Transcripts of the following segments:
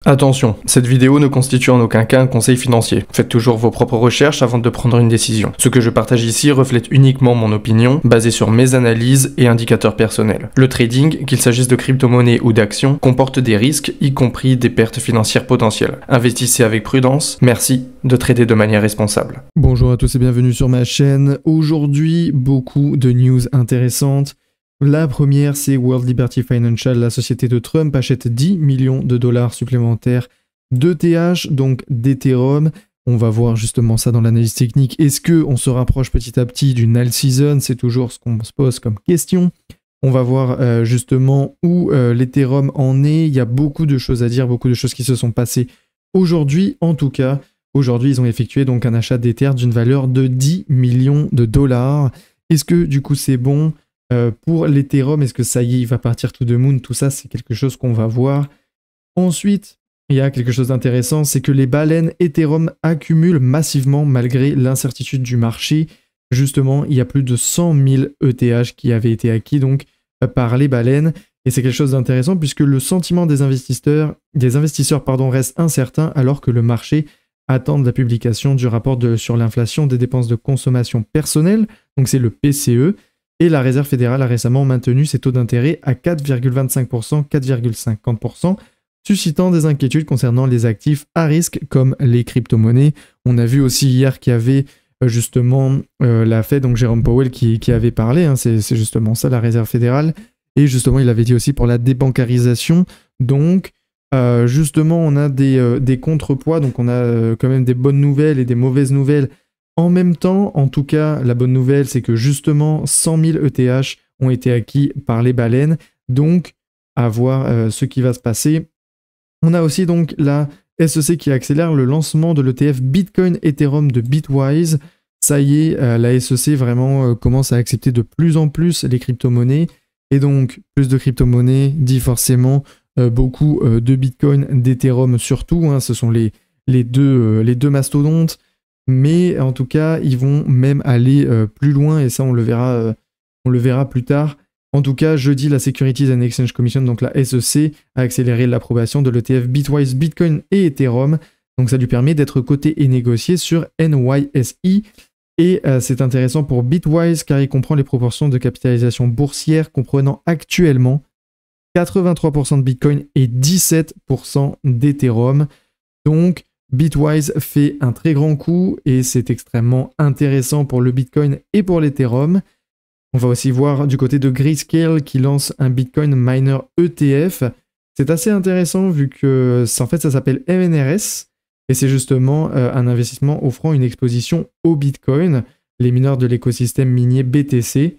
Attention, cette vidéo ne constitue en aucun cas un conseil financier. Faites toujours vos propres recherches avant de prendre une décision. Ce que je partage ici reflète uniquement mon opinion, basée sur mes analyses et indicateurs personnels. Le trading, qu'il s'agisse de crypto-monnaies ou d'actions, comporte des risques, y compris des pertes financières potentielles. Investissez avec prudence, merci de trader de manière responsable. Bonjour à tous et bienvenue sur ma chaîne. Aujourd'hui, beaucoup de news intéressantes. La première, c'est World Liberty Financial, la société de Trump, achète 10 millions de dollars supplémentaires d'ETH, donc d'Ethereum. On va voir justement ça dans l'analyse technique. Est-ce qu'on se rapproche petit à petit d'une null season? C'est toujours ce qu'on se pose comme question. On va voir justement où l'Ethereum en est. Il y a beaucoup de choses à dire, beaucoup de choses qui se sont passées aujourd'hui. En tout cas, aujourd'hui, ils ont effectué donc un achat d'Ether d'une valeur de 10 millions de dollars. Est-ce que du coup c'est bon pour l'Ethereum? Est-ce que ça y est, il va partir to the moon? Tout ça, c'est quelque chose qu'on va voir. Ensuite, il y a quelque chose d'intéressant, c'est que les baleines Ethereum accumulent massivement malgré l'incertitude du marché. Justement, il y a plus de 100 000 ETH qui avaient été acquis donc par les baleines. Et c'est quelque chose d'intéressant puisque le sentiment des investisseurs reste incertain alors que le marché attend la publication du rapport sur l'inflation des dépenses de consommation personnelle. Donc c'est le PCE. Et la Réserve fédérale a récemment maintenu ses taux d'intérêt à 4,25%, 4,50%, suscitant des inquiétudes concernant les actifs à risque comme les crypto-monnaies. On a vu aussi hier qu'il y avait justement la Fed, donc Jérôme Powell qui avait parlé, hein, c'est justement ça la Réserve fédérale, et justement il avait dit aussi pour la débancarisation. Donc justement on a des contrepoids, donc on a quand même des bonnes nouvelles et des mauvaises nouvelles. En même temps, en tout cas, la bonne nouvelle, c'est que justement 100 000 ETH ont été acquis par les baleines. Donc, à voir ce qui va se passer. On a aussi donc la SEC qui accélère le lancement de l'ETF Bitcoin Ethereum de Bitwise. Ça y est, la SEC vraiment commence à accepter de plus en plus les crypto-monnaies. Et donc, plus de crypto-monnaies dit forcément beaucoup de Bitcoin, d'Ethereum surtout. Hein, ce sont les deux mastodontes. Mais en tout cas, ils vont même aller plus loin et ça, on le verra plus tard. En tout cas, jeudi, la Securities and Exchange Commission, donc la SEC, a accéléré l'approbation de l'ETF Bitwise, Bitcoin et Ethereum. Donc ça lui permet d'être coté et négocié sur NYSE. Et c'est intéressant pour Bitwise car il comprend les proportions de capitalisation boursière comprenant actuellement 83% de Bitcoin et 17% d'Ethereum. Donc, Bitwise fait un très grand coup et c'est extrêmement intéressant pour le Bitcoin et pour l'Ethereum. On va aussi voir du côté de Grayscale qui lance un Bitcoin Miner ETF. C'est assez intéressant vu que en fait ça s'appelle MNRS et c'est justement un investissement offrant une exposition au Bitcoin, les mineurs de l'écosystème minier BTC.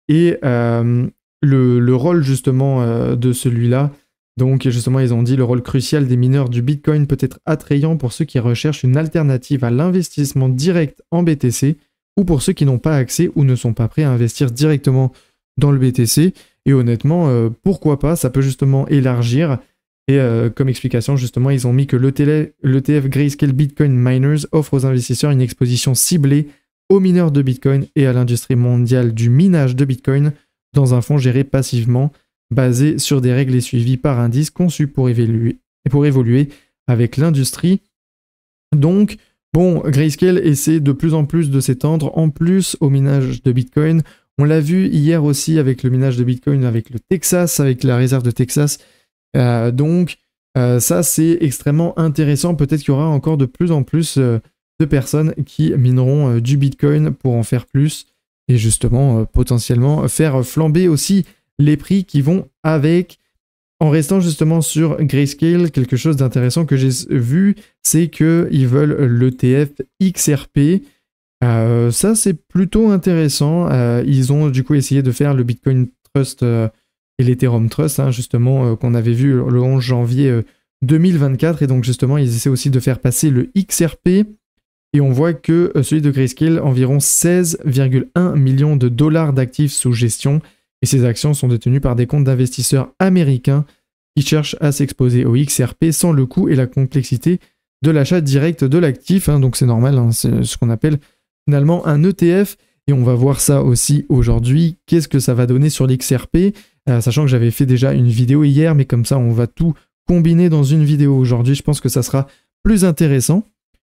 Et le rôle justement de celui-là, donc justement ils ont dit le rôle crucial des mineurs du Bitcoin peut être attrayant pour ceux qui recherchent une alternative à l'investissement direct en BTC ou pour ceux qui n'ont pas accès ou ne sont pas prêts à investir directement dans le BTC. Et honnêtement, pourquoi pas, ça peut justement élargir. Et comme explication justement, ils ont mis que l'ETF Grayscale Bitcoin Miners offre aux investisseurs une exposition ciblée aux mineurs de Bitcoin et à l'industrie mondiale du minage de Bitcoin dans un fonds géré passivement, basé sur des règles et suivies par indice conçus pour évoluer avec l'industrie. Donc, bon, Grayscale essaie de plus en plus de s'étendre en plus au minage de Bitcoin. On l'a vu hier aussi avec le minage de Bitcoin avec le Texas, avec la réserve de Texas. Donc, ça c'est extrêmement intéressant. Peut-être qu'il y aura encore de plus en plus de personnes qui mineront du Bitcoin pour en faire plus et justement potentiellement faire flamber aussi les prix qui vont avec. En restant justement sur Grayscale, quelque chose d'intéressant que j'ai vu, c'est qu'ils veulent l'ETF XRP. Ça, c'est plutôt intéressant. Ils ont du coup essayé de faire le Bitcoin Trust et l'Ethereum Trust, hein, justement, qu'on avait vu le 11 janvier 2024. Et donc justement, ils essaient aussi de faire passer le XRP. Et on voit que celui de Grayscale, environ 16,1 millions de dollars d'actifs sous gestion. Et ces actions sont détenues par des comptes d'investisseurs américains qui cherchent à s'exposer au XRP sans le coût et la complexité de l'achat direct de l'actif. Hein, donc c'est normal, hein, c'est ce qu'on appelle finalement un ETF. Et on va voir ça aussi aujourd'hui. Qu'est-ce que ça va donner sur l'XRP, sachant que j'avais fait déjà une vidéo hier, mais comme ça on va tout combiner dans une vidéo aujourd'hui. Je pense que ça sera plus intéressant.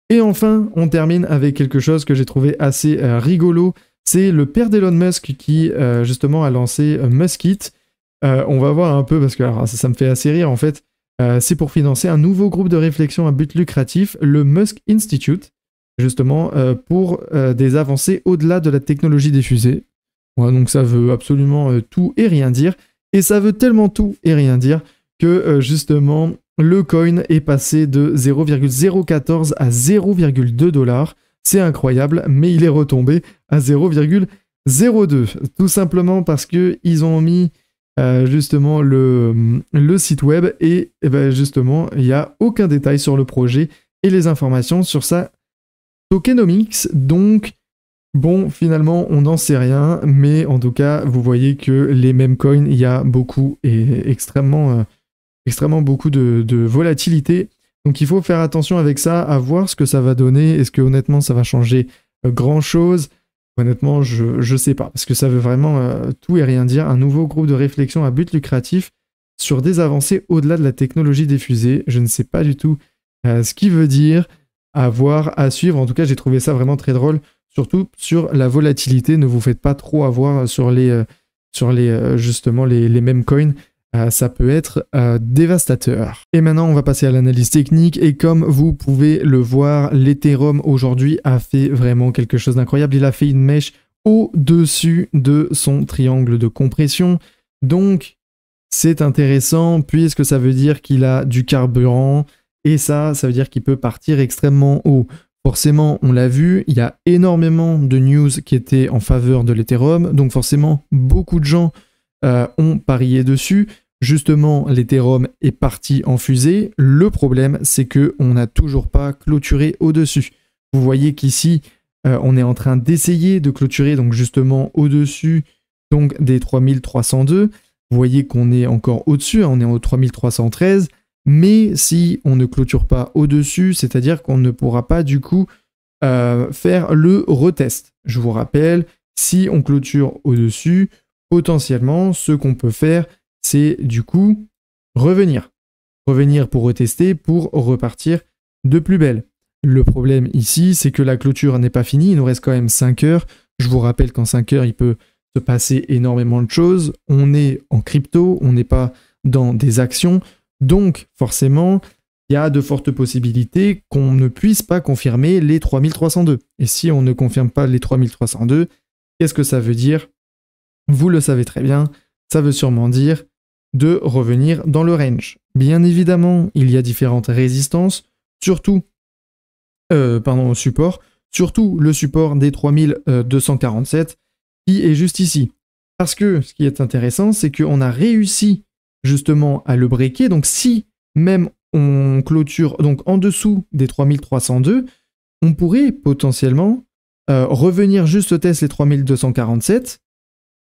Et enfin, on termine avec quelque chose que j'ai trouvé assez rigolo. C'est le père d'Elon Musk qui, justement, a lancé Muskit. On va voir un peu, parce que alors, ça me fait assez rire, en fait. C'est pour financer un nouveau groupe de réflexion à but lucratif, le Musk Institute, justement, pour des avancées au-delà de la technologie des fusées. Ouais, donc ça veut absolument tout et rien dire. Et ça veut tellement tout et rien dire que, justement, le coin est passé de 0,014 à 0,2 $. C'est incroyable, mais il est retombé à 0,02. Tout simplement parce qu'ils ont mis justement le site web et ben, justement, il n'y a aucun détail sur le projet et les informations sur sa tokenomics. Donc, bon, finalement, on n'en sait rien, mais en tout cas, vous voyez que les mêmes coins, il y a beaucoup et extrêmement beaucoup de volatilité. Donc il faut faire attention avec ça, à voir ce que ça va donner. Est-ce que honnêtement ça va changer grand-chose? Honnêtement, je sais pas, parce que ça veut vraiment tout et rien dire. Un nouveau groupe de réflexion à but lucratif sur des avancées au-delà de la technologie des fusées. Je ne sais pas du tout ce qu'il veut dire. À voir, à suivre. En tout cas, j'ai trouvé ça vraiment très drôle, surtout sur la volatilité. Ne vous faites pas trop avoir sur les justement les mêmes coins. Ça peut être dévastateur. Et maintenant, on va passer à l'analyse technique. Et comme vous pouvez le voir, l'Ethereum aujourd'hui a fait vraiment quelque chose d'incroyable. Il a fait une mèche au-dessus de son triangle de compression. Donc, c'est intéressant puisque ça veut dire qu'il a du carburant. Et ça veut dire qu'il peut partir extrêmement haut. Forcément, on l'a vu, il y a énormément de news qui étaient en faveur de l'Ethereum. Donc forcément, beaucoup de gens ont parié dessus. Justement, l'Ethereum est parti en fusée. Le problème, c'est qu'on n'a toujours pas clôturé au-dessus. Vous voyez qu'ici, on est en train d'essayer de clôturer donc justement au-dessus donc, des 3302. Vous voyez qu'on est encore au-dessus, on est au 3313. Mais si on ne clôture pas au-dessus, c'est-à-dire qu'on ne pourra pas du coup faire le retest. Je vous rappelle, si on clôture au-dessus, potentiellement, ce qu'on peut faire, c'est du coup revenir. Revenir pour retester, pour repartir de plus belle. Le problème ici, c'est que la clôture n'est pas finie, il nous reste quand même 5 heures. Je vous rappelle qu'en 5 heures, il peut se passer énormément de choses. On est en crypto, on n'est pas dans des actions. Donc, forcément, il y a de fortes possibilités qu'on ne puisse pas confirmer les 3302. Et si on ne confirme pas les 3302, qu'est-ce que ça veut dire? Vous le savez très bien, ça veut sûrement dire de revenir dans le range. Bien évidemment, il y a différentes résistances, surtout au support, surtout le support des 3247 qui est juste ici. Parce que ce qui est intéressant, c'est qu'on a réussi justement à le breaker. Donc si même on clôture donc en dessous des 3302, on pourrait potentiellement revenir juste tester les 3247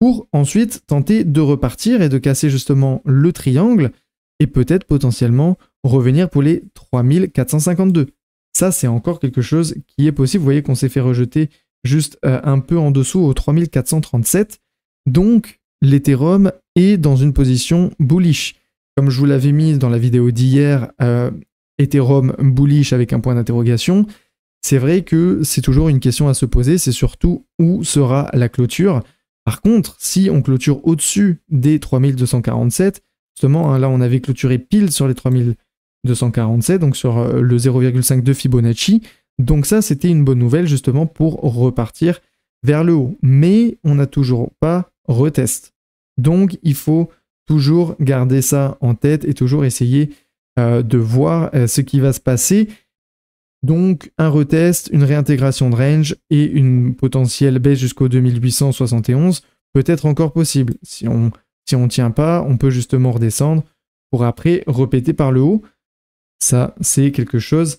pour ensuite tenter de repartir et de casser justement le triangle et peut-être potentiellement revenir pour les 3452. Ça, c'est encore quelque chose qui est possible. Vous voyez qu'on s'est fait rejeter juste un peu en dessous au 3437. Donc, l'Ethereum est dans une position bullish. Comme je vous l'avais mis dans la vidéo d'hier, Ethereum bullish avec un point d'interrogation, c'est vrai que c'est toujours une question à se poser, c'est surtout où sera la clôture. Par contre, si on clôture au-dessus des 3247, justement, hein, là on avait clôturé pile sur les 3247, donc sur le 0,5 de Fibonacci, donc ça c'était une bonne nouvelle justement pour repartir vers le haut. Mais on n'a toujours pas retest. Donc il faut toujours garder ça en tête et toujours essayer de voir ce qui va se passer. Donc un retest, une réintégration de range et une potentielle baisse jusqu'au 2871 peut être encore possible. Si on tient pas, on peut justement redescendre pour après repéter par le haut. Ça, c'est quelque chose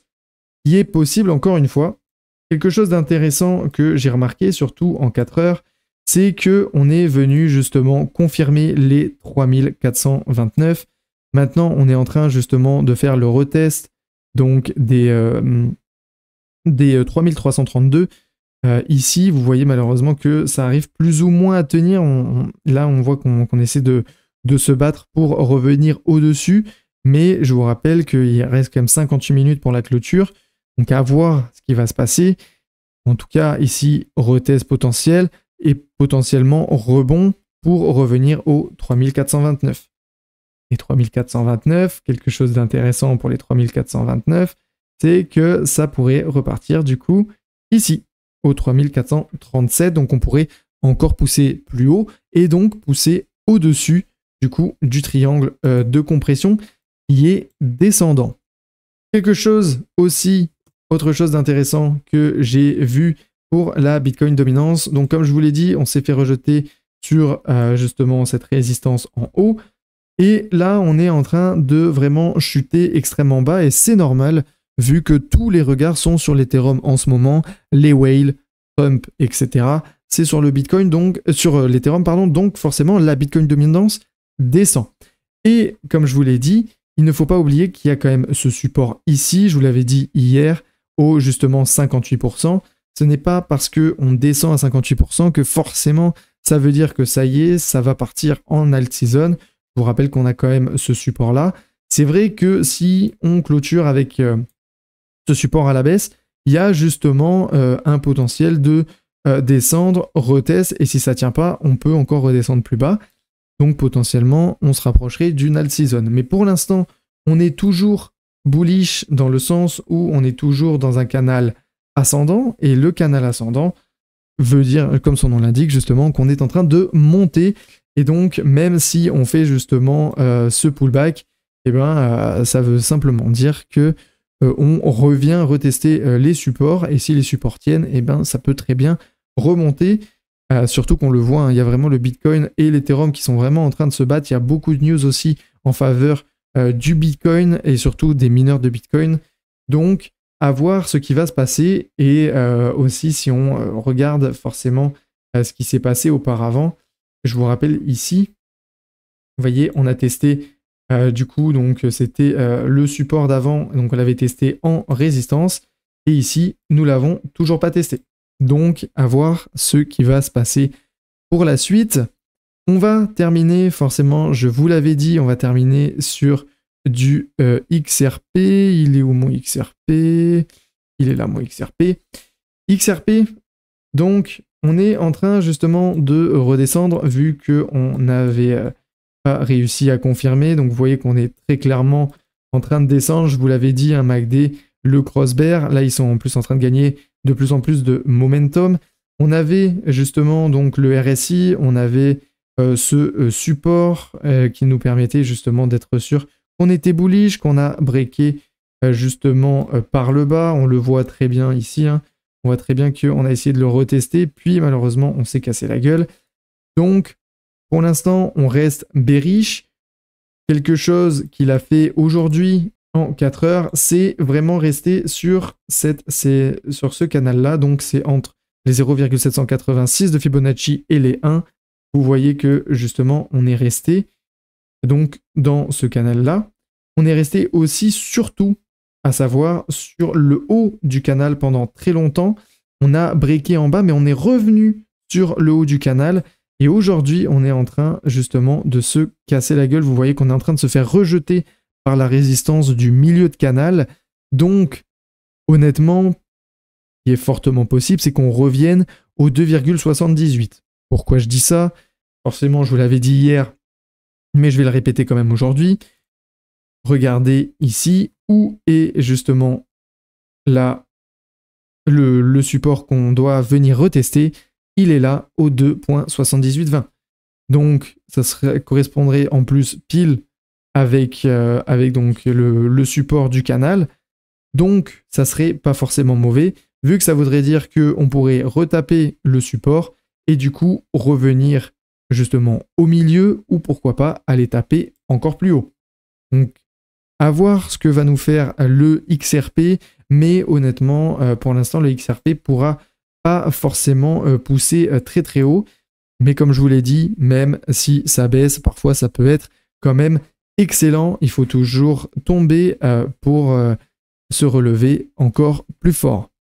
qui est possible encore une fois. Quelque chose d'intéressant que j'ai remarqué, surtout en 4 heures, c'est qu'on est venu justement confirmer les 3429. Maintenant, on est en train justement de faire le retest donc des 3332. Ici, vous voyez malheureusement que ça arrive plus ou moins à tenir. Là, on voit qu'on essaie de se battre pour revenir au-dessus. mais je vous rappelle qu'il reste quand même 58 minutes pour la clôture, donc à voir ce qui va se passer. En tout cas, ici, retest potentiel et potentiellement rebond pour revenir aux 3429. Et 3429, quelque chose d'intéressant pour les 3429, c'est que ça pourrait repartir du coup ici, aux 3437, donc on pourrait encore pousser plus haut et donc pousser au-dessus du coup du triangle de compression qui est descendant. Quelque chose aussi, autre chose d'intéressant que j'ai vu pour la Bitcoin dominance, donc comme je vous l'ai dit, on s'est fait rejeter sur justement cette résistance en haut, et là on est en train de vraiment chuter extrêmement bas, et c'est normal vu que tous les regards sont sur l'Ethereum en ce moment, les whales, Trump, etc. C'est sur le Bitcoin, donc sur l'Ethereum, pardon, donc forcément la Bitcoin dominance descend. Et comme je vous l'ai dit, il ne faut pas oublier qu'il y a quand même ce support ici, je vous l'avais dit hier, au justement 58%. Ce n'est pas parce qu'on descend à 58% que forcément ça veut dire que ça y est, ça va partir en alt season. Je vous rappelle qu'on a quand même ce support-là. C'est vrai que si on clôture avec ce support à la baisse, il y a justement un potentiel de descendre, retest, et si ça ne tient pas, on peut encore redescendre plus bas. Donc potentiellement, on se rapprocherait d'une alt season. Mais pour l'instant, on est toujours bullish dans le sens où on est toujours dans un canal ascendant, et le canal ascendant veut dire, comme son nom l'indique, justement, qu'on est en train de monter. Et donc, même si on fait justement ce pullback, eh ben, ça veut simplement dire que on revient retester les supports, et si les supports tiennent, eh ben, ça peut très bien remonter. Surtout qu'on le voit, hein, il y a vraiment le Bitcoin et l'Ethereum qui sont vraiment en train de se battre. Il y a beaucoup de news aussi en faveur du Bitcoin et surtout des mineurs de Bitcoin. Donc, à voir ce qui va se passer, et aussi si on regarde forcément ce qui s'est passé auparavant. Je vous rappelle ici, vous voyez, on a testé du coup, donc c'était le support d'avant, donc on l'avait testé en résistance, et ici, nous l'avons toujours pas testé. Donc, à voir ce qui va se passer pour la suite. On va terminer, forcément, je vous l'avais dit, on va terminer sur du XRP. Il est où mon XRP? Il est là, mon XRP. XRP, donc, on est en train justement de redescendre, vu qu'on n'avait pas réussi à confirmer. Donc, vous voyez qu'on est très clairement en train de descendre. Je vous l'avais dit, un MACD, le cross-bear. Là, ils sont en plus en train de gagner de plus en plus de momentum. On avait justement donc le RSI, on avait ce support qui nous permettait justement d'être sûr qu'on était bullish, qu'on a breaké justement par le bas. On le voit très bien ici, hein. On voit très bien qu'on a essayé de le retester, puis malheureusement on s'est cassé la gueule. Donc pour l'instant on reste bearish. Quelque chose qu'il a fait aujourd'hui en 4 heures, c'est vraiment rester sur ce canal-là. Donc c'est entre les 0,786 de Fibonacci et les 1. Vous voyez que justement on est resté donc dans ce canal-là. On est resté aussi surtout, à savoir sur le haut du canal pendant très longtemps. On a breaké en bas, mais on est revenu sur le haut du canal. Et aujourd'hui, on est en train justement de se casser la gueule. Vous voyez qu'on est en train de se faire rejeter par la résistance du milieu de canal. Donc, honnêtement, ce qui est fortement possible, c'est qu'on revienne au 2,78. Pourquoi je dis ça? Forcément, je vous l'avais dit hier, mais je vais le répéter quand même aujourd'hui. Regardez ici, où est justement là le support qu'on doit venir retester. Il est là au 2,7820. Donc, ça correspondrait en plus pile avec donc le support du canal. Donc, ça serait pas forcément mauvais, vu que ça voudrait dire qu'on pourrait retaper le support et du coup revenir justement au milieu, ou pourquoi pas aller taper encore plus haut. Donc, à voir ce que va nous faire le XRP, mais honnêtement, pour l'instant, le XRP pourra pas forcément pousser très très haut. Mais comme je vous l'ai dit, même si ça baisse, parfois ça peut être quand même excellent. Il faut toujours tomber pour se relever encore plus fort.